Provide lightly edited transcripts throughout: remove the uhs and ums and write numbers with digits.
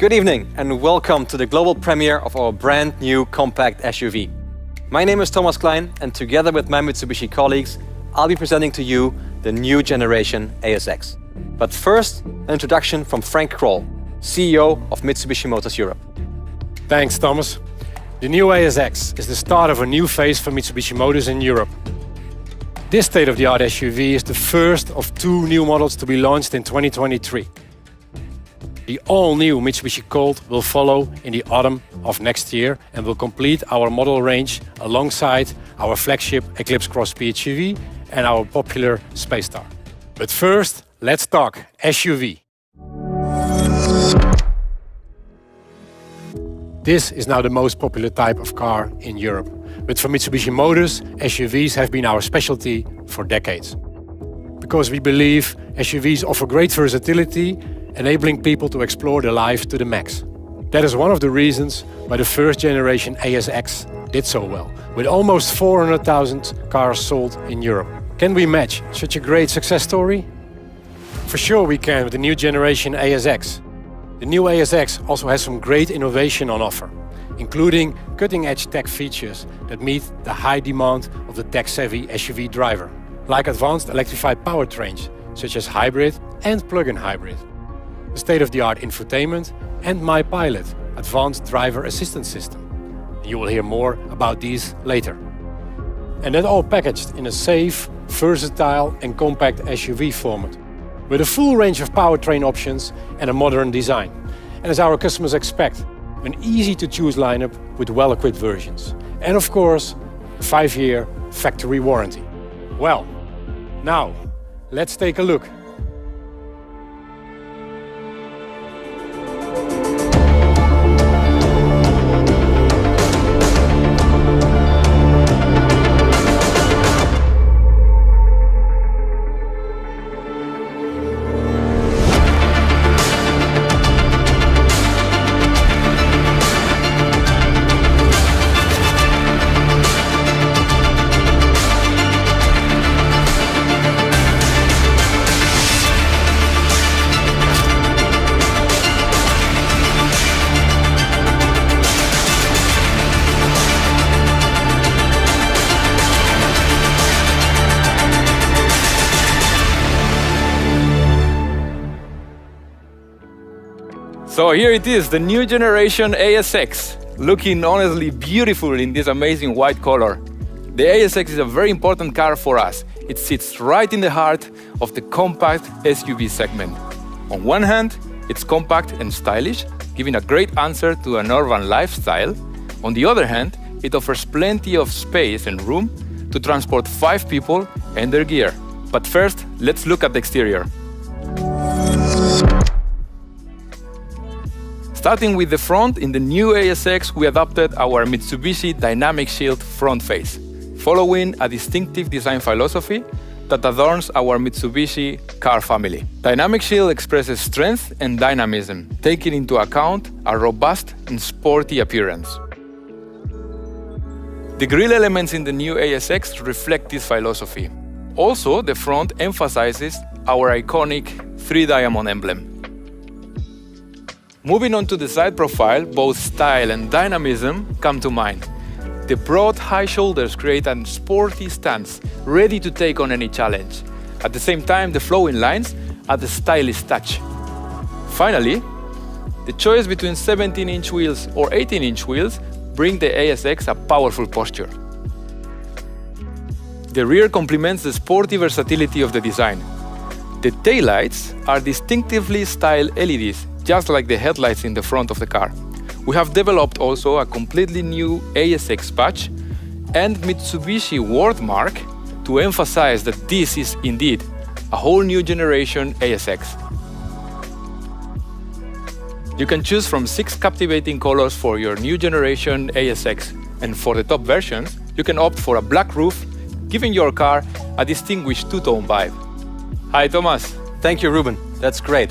Good evening and welcome to the global premiere of our brand new compact SUV. My name is Thomas Klein and together with my Mitsubishi colleagues, I'll be presenting to you the new generation ASX. But first, an introduction from Frank Kroll, CEO of Mitsubishi Motors Europe. Thanks, Thomas. The new ASX is the start of a new phase for Mitsubishi Motors in Europe. This state-of-the-art SUV is the first of two new models to be launched in 2023. The all-new Mitsubishi Colt will follow in the autumn of next year and will complete our model range alongside our flagship Eclipse Cross PHEV and our popular Space Star. But first, let's talk SUV. This is now the most popular type of car in Europe. But for Mitsubishi Motors, SUVs have been our specialty for decades. Because we believe SUVs offer great versatility, enabling people to explore their life to the max. That is one of the reasons why the first generation ASX did so well, with almost 400,000 cars sold in Europe. Can we match such a great success story? For sure we can with the new generation ASX. The new ASX also has some great innovation on offer, including cutting-edge tech features that meet the high demand of the tech-savvy SUV driver, like advanced electrified powertrains, such as hybrid and plug-in hybrid, the state-of-the-art infotainment, and MyPilot, advanced driver assistance system. You will hear more about these later. And that all packaged in a safe, versatile and compact SUV format, with a full range of powertrain options and a modern design. And as our customers expect, an easy-to-choose lineup with well-equipped versions. And of course, a 5-year factory warranty. Well, now, let's take a look. So here it is, the new generation ASX, looking honestly beautiful in this amazing white color. The ASX is a very important car for us. It sits right in the heart of the compact SUV segment. On one hand, it's compact and stylish, giving a great answer to an urban lifestyle. On the other hand, it offers plenty of space and room to transport 5 people and their gear. But first, let's look at the exterior. Starting with the front, in the new ASX we adopted our Mitsubishi Dynamic Shield front face, following a distinctive design philosophy that adorns our Mitsubishi car family. Dynamic Shield expresses strength and dynamism, taking into account a robust and sporty appearance. The grille elements in the new ASX reflect this philosophy. Also, the front emphasizes our iconic 3-diamond emblem. Moving on to the side profile, both style and dynamism come to mind. The broad high shoulders create a sporty stance, ready to take on any challenge. At the same time, the flowing lines add a stylish touch. Finally, the choice between 17-inch wheels or 18-inch wheels bring the ASX a powerful posture. The rear complements the sporty versatility of the design. The taillights are distinctively styled LEDs, just like the headlights in the front of the car. We have developed also a completely new ASX patch and Mitsubishi wordmark to emphasize that this is indeed a whole new generation ASX. You can choose from 6 captivating colors for your new generation ASX, and for the top versions, you can opt for a black roof, giving your car a distinguished two-tone vibe. Hi, Thomas. Thank you, Ruben. That's great.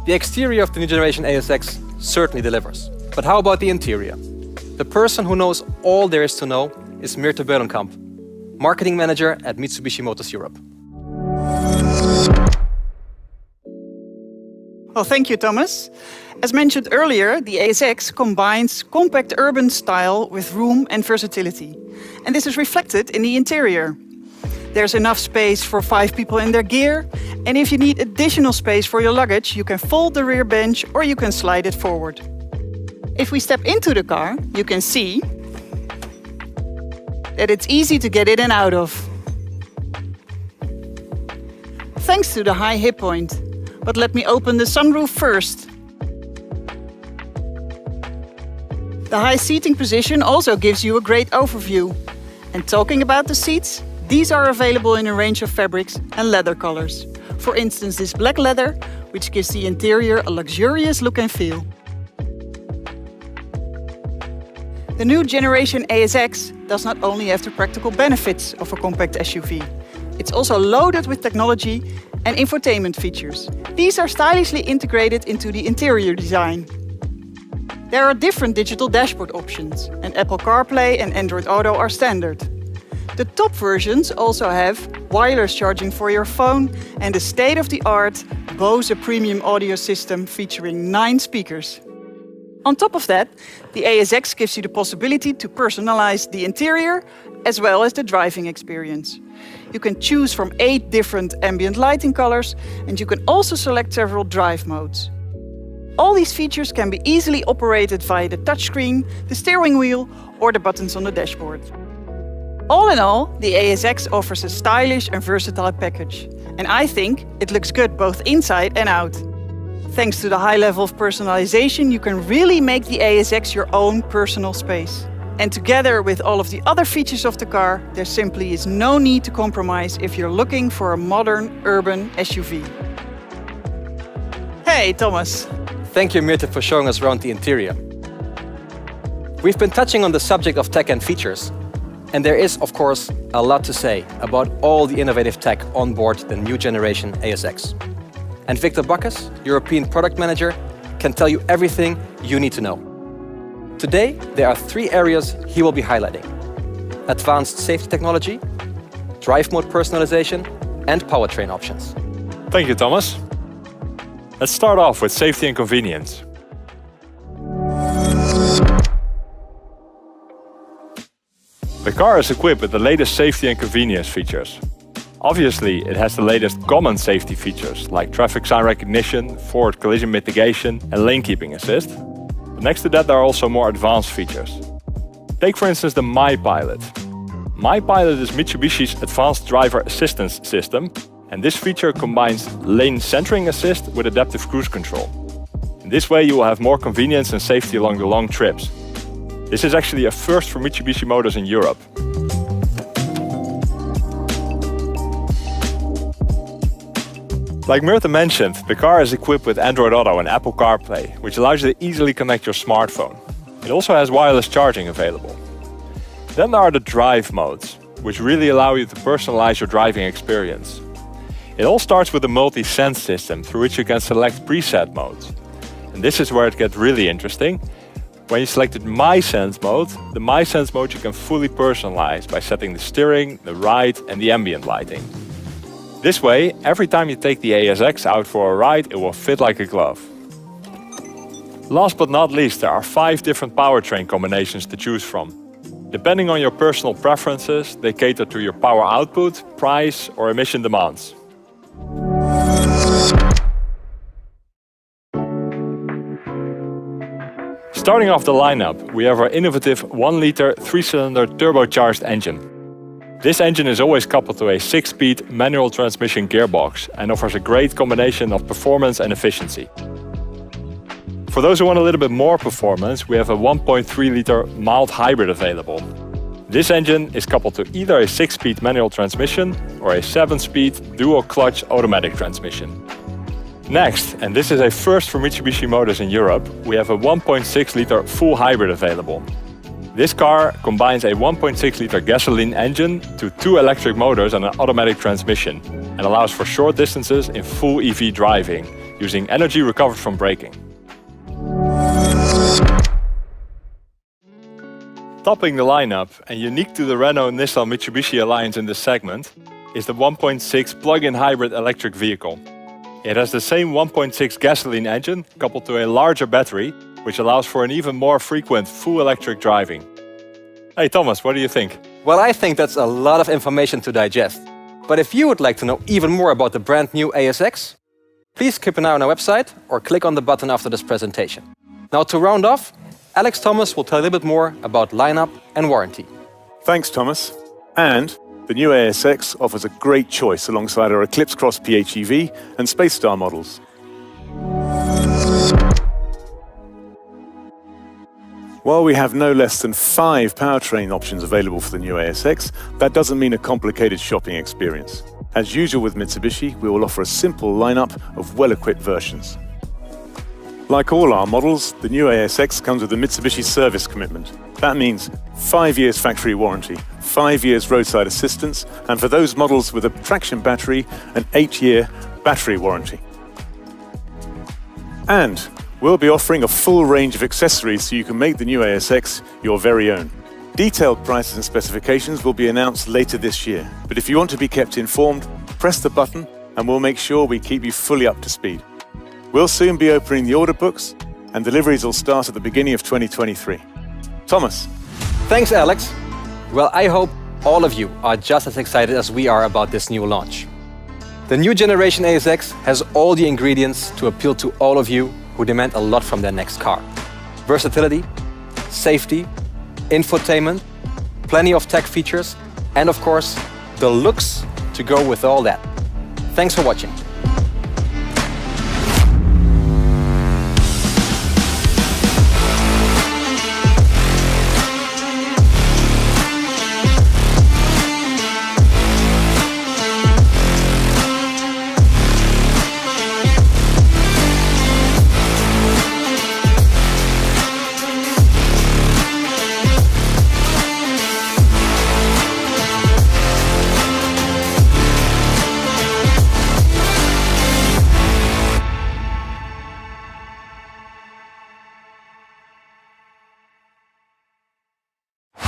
The exterior of the new generation ASX certainly delivers. But how about the interior? The person who knows all there is to know is Mirte Beulenkamp, Marketing Manager at Mitsubishi Motors Europe. Well, thank you, Thomas. As mentioned earlier, the ASX combines compact urban style with room and versatility. And this is reflected in the interior. There's enough space for 5 people in their gear, and if you need additional space for your luggage, you can fold the rear bench or you can slide it forward. If we step into the car, you can see that it's easy to get in and out of, thanks to the high hip point. But let me open the sunroof first. The high seating position also gives you a great overview. And talking about the seats, these are available in a range of fabrics and leather colors. For instance, this black leather, which gives the interior a luxurious look and feel. The new generation ASX does not only have the practical benefits of a compact SUV, it's also loaded with technology and infotainment features. These are stylishly integrated into the interior design. There are different digital dashboard options, and Apple CarPlay and Android Auto are standard. The top versions also have wireless charging for your phone and a state-of-the-art Bose premium audio system featuring 9 speakers. On top of that, the ASX gives you the possibility to personalize the interior as well as the driving experience. You can choose from 8 different ambient lighting colors, and you can also select several drive modes. All these features can be easily operated via the touchscreen, the steering wheel, or the buttons on the dashboard. All in all, the ASX offers a stylish and versatile package, and I think it looks good both inside and out. Thanks to the high level of personalization, you can really make the ASX your own personal space. And together with all of the other features of the car, there simply is no need to compromise if you're looking for a modern urban SUV. Hey, Thomas. Thank you, Mirte, for showing us around the interior. We've been touching on the subject of tech and features, and there is, of course, a lot to say about all the innovative tech on board the new generation ASX. And Victor Bacchus, European Product Manager, can tell you everything you need to know. Today, there are 3 areas he will be highlighting: advanced safety technology, drive mode personalization, and powertrain options. Thank you, Thomas. Let's start off with safety and convenience. The car is equipped with the latest safety and convenience features. Obviously, it has the latest common safety features like traffic sign recognition, forward collision mitigation, and lane keeping assist. But next to that, there are also more advanced features. Take for instance the MyPilot. MyPilot is Mitsubishi's advanced driver assistance system, and this feature combines lane centering assist with adaptive cruise control. In this way, you will have more convenience and safety along the long trips. This is actually a first for Mitsubishi Motors in Europe. Like Mirte mentioned, the car is equipped with Android Auto and Apple CarPlay, which allows you to easily connect your smartphone. It also has wireless charging available. Then there are the drive modes, which really allow you to personalize your driving experience. It all starts with a multi-sense system through which you can select preset modes. And this is where it gets really interesting. When you selected My Sense mode, the My Sense mode you can fully personalize by setting the steering, the ride and the ambient lighting. This way, every time you take the ASX out for a ride, it will fit like a glove. Last but not least, there are 5 different powertrain combinations to choose from. Depending on your personal preferences, they cater to your power output, price or emission demands. Starting off the lineup, we have our innovative 1-liter 3-cylinder turbocharged engine. This engine is always coupled to a 6-speed manual transmission gearbox and offers a great combination of performance and efficiency. For those who want a little bit more performance, we have a 1.3-liter mild hybrid available. This engine is coupled to either a 6-speed manual transmission or a 7-speed dual-clutch automatic transmission. Next, and this is a first for Mitsubishi Motors in Europe, we have a 1.6-liter full hybrid available. This car combines a 1.6-liter gasoline engine to 2 electric motors and an automatic transmission, and allows for short distances in full EV driving, using energy recovered from braking. Topping the lineup, and unique to the Renault-Nissan-Mitsubishi alliance in this segment, is the 1.6 plug-in hybrid electric vehicle. It has the same 1.6 gasoline engine coupled to a larger battery, which allows for an even more frequent full electric driving. Hey Thomas, what do you think? Well, I think that's a lot of information to digest. But if you would like to know even more about the brand new ASX, please keep an eye on our website or click on the button after this presentation. Now to round off, Alex Thomas will tell a little bit more about lineup and warranty. Thanks, Thomas. And the new ASX offers a great choice alongside our Eclipse Cross PHEV and Space Star models. While we have no less than 5 powertrain options available for the new ASX, that doesn't mean a complicated shopping experience. As usual with Mitsubishi, we will offer a simple lineup of well-equipped versions. Like all our models, the new ASX comes with a Mitsubishi service commitment. That means 5 years factory warranty, 5 years roadside assistance, and for those models with a traction battery, an 8-year battery warranty. And we'll be offering a full range of accessories so you can make the new ASX your very own. Detailed prices and specifications will be announced later this year, but if you want to be kept informed, press the button and we'll make sure we keep you fully up to speed. We'll soon be opening the order books and deliveries will start at the beginning of 2023. Thomas. Thanks, Alex. Well, I hope all of you are just as excited as we are about this new launch. The new generation ASX has all the ingredients to appeal to all of you who demand a lot from their next car. Versatility, safety, infotainment, plenty of tech features, and of course, the looks to go with all that. Thanks for watching.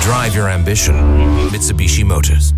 Drive your ambition, Mitsubishi Motors.